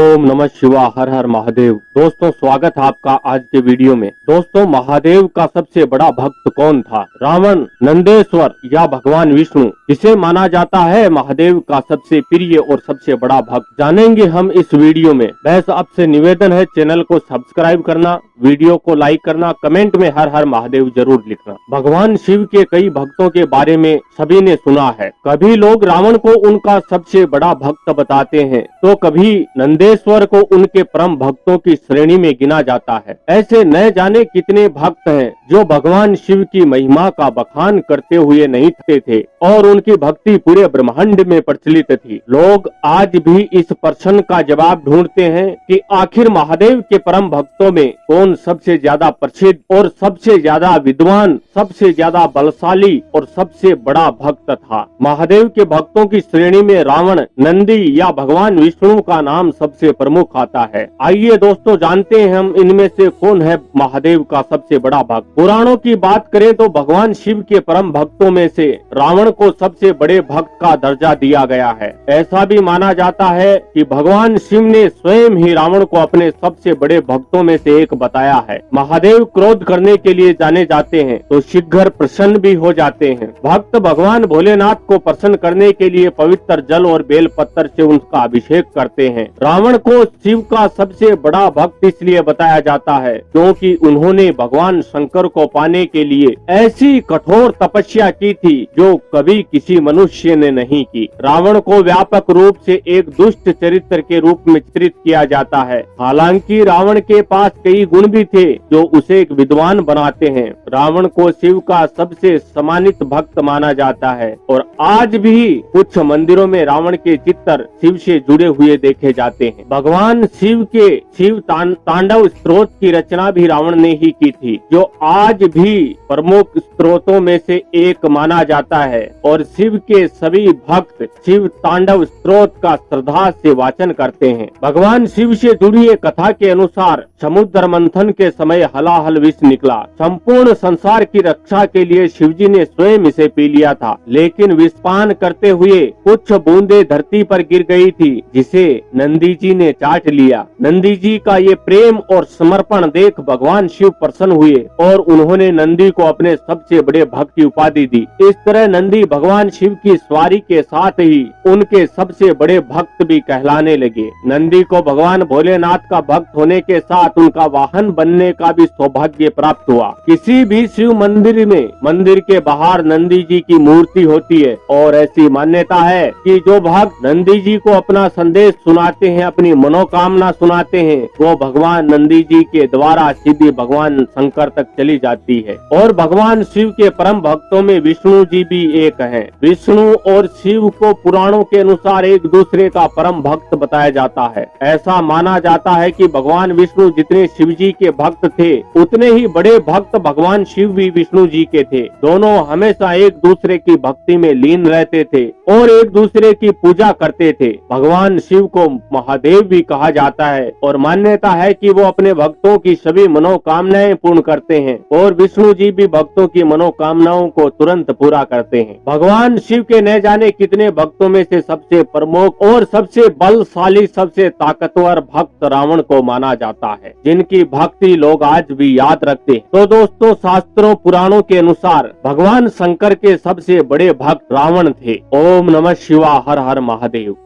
ओम नमः शिवाय, हर हर महादेव। दोस्तों, स्वागत है आपका आज के वीडियो में। दोस्तों, महादेव का सबसे बड़ा भक्त कौन था? रावण, नंदेश्वर या भगवान विष्णु? जिसे माना जाता है महादेव का सबसे प्रिय और सबसे बड़ा भक्त, जानेंगे हम इस वीडियो में। बस आपसे निवेदन है, चैनल को सब्सक्राइब करना, वीडियो को लाइक करना, कमेंट में हर हर महादेव जरूर लिखना। भगवान शिव के कई भक्तों के बारे में सभी ने सुना है। कभी लोग रावण को उनका सबसे बड़ा भक्त बताते हैं, तो कभी नंदेश्वर को उनके परम भक्तों की श्रेणी में गिना जाता है। ऐसे न जाने कितने भक्त हैं जो भगवान शिव की महिमा का बखान करते हुए नहीं थकते थे और उनकी भक्ति पूरे ब्रह्मांड में प्रचलित थी। लोग आज भी इस प्रश्न का जवाब ढूंढते हैं कि आखिर महादेव के परम भक्तों में कौन सबसे ज्यादा प्रसिद्ध और सबसे ज्यादा विद्वान, सबसे ज्यादा बलशाली और सबसे बड़ा भक्त था। महादेव के भक्तों की श्रेणी में रावण, नंदी या भगवान विष्णु का नाम सबसे प्रमुख आता है। आइए दोस्तों, जानते हैं हम इनमें से कौन है महादेव का सबसे बड़ा भक्त। पुराणों की बात करें तो भगवान शिव के परम भक्तों में से रावण को सबसे बड़े भक्त का दर्जा दिया गया है। ऐसा भी माना जाता है कि भगवान शिव ने स्वयं ही रावण को अपने सबसे बड़े भक्तों में से एक बताया है। महादेव क्रोध करने के लिए जाने जाते हैं तो शीघ्र प्रसन्न भी हो जाते हैं। भक्त भगवान भोलेनाथ को प्रसन्न करने के लिए पवित्र जल और बेल पत्थर से उनका अभिषेक करते हैं। रावण को शिव का सबसे बड़ा भक्त इसलिए बताया जाता है क्योंकि उन्होंने भगवान शंकर को पाने के लिए ऐसी कठोर तपस्या की थी जो कभी किसी मनुष्य ने नहीं की। रावण को व्यापक रूप से एक दुष्ट चरित्र के रूप में चित्रित किया जाता है। हालांकि रावण के पास कई गुण भी थे जो उसे एक विद्वान बनाते हैं। रावण को शिव का सबसे सम्मानित भक्त माना जाता है और आज भी कुछ मंदिरों में रावण के चित्र शिव से जुड़े हुए देखे जाते हैं। भगवान शिव के शिव तांडव स्त्रोत की रचना भी रावण ने ही की थी, जो आज भी प्रमुख स्त्रोतों में से एक माना जाता है और शिव के सभी भक्त शिव तांडव स्त्रोत का श्रद्धा से वाचन करते हैं। भगवान शिव से जुड़ी एक कथा के अनुसार समुद्र मंथन के समय हलाहल विष निकला। संपूर्ण संसार की रक्षा के लिए शिवजी ने स्वयं इसे पी लिया था, लेकिन विषपान करते हुए कुछ बूंदे धरती पर गिर गई थी, जिसे नंदी जी ने चाट लिया। नंदी जी का ये प्रेम और समर्पण देख भगवान शिव प्रसन्न हुए और उन्होंने नंदी को अपने सबसे बड़े भक्त की उपाधि दी। इस तरह नंदी भगवान शिव की सवारी के साथ ही उनके सबसे बड़े भक्त भी कहलाने लगे। नंदी को भगवान भोलेनाथ का भक्त होने के साथ उनका वाहन बनने का भी सौभाग्य प्राप्त हुआ। किसी भी शिव मंदिर में मंदिर के बाहर नंदी जी की मूर्ति होती है और ऐसी मान्यता है कि जो भक्त नंदी जी को अपना संदेश सुनाते हैं, अपनी मनोकामना सुनाते हैं, वो भगवान नंदी जी के द्वारा सीधी भगवान शंकर तक चली जाती है। और भगवान शिव के परम भक्तों में विष्णु जी भी एक हैं। विष्णु और शिव को पुराणों के अनुसार एक दूसरे का परम भक्त बताया जाता है। ऐसा माना जाता है कि भगवान विष्णु जितने शिव जी के भक्त थे, उतने ही बड़े भक्त भगवान शिव भी विष्णु जी के थे। दोनों हमेशा एक दूसरे की भक्ति में लीन रहते थे और एक दूसरे की पूजा करते थे। भगवान शिव को महादेव भी कहा जाता है और मान्यता है कि वो अपने भक्तों की सभी मनोकामनाएं पूर्ण करते हैं और विष्णु जी भी भक्तों की मनोकामनाओं को तुरंत पूरा करते हैं। भगवान शिव के न जाने कितने भक्तों में से सबसे प्रमुख और सबसे बलशाली, सबसे ताकतवर भक्त रावण को माना जाता है, जिनकी भक्ति लोग आज भी याद रखते हैं। तो दोस्तों, शास्त्रों पुराणों के अनुसार भगवान शंकर के सबसे बड़े भक्त रावण थे। ओम नमः शिवाय, हर हर महादेव।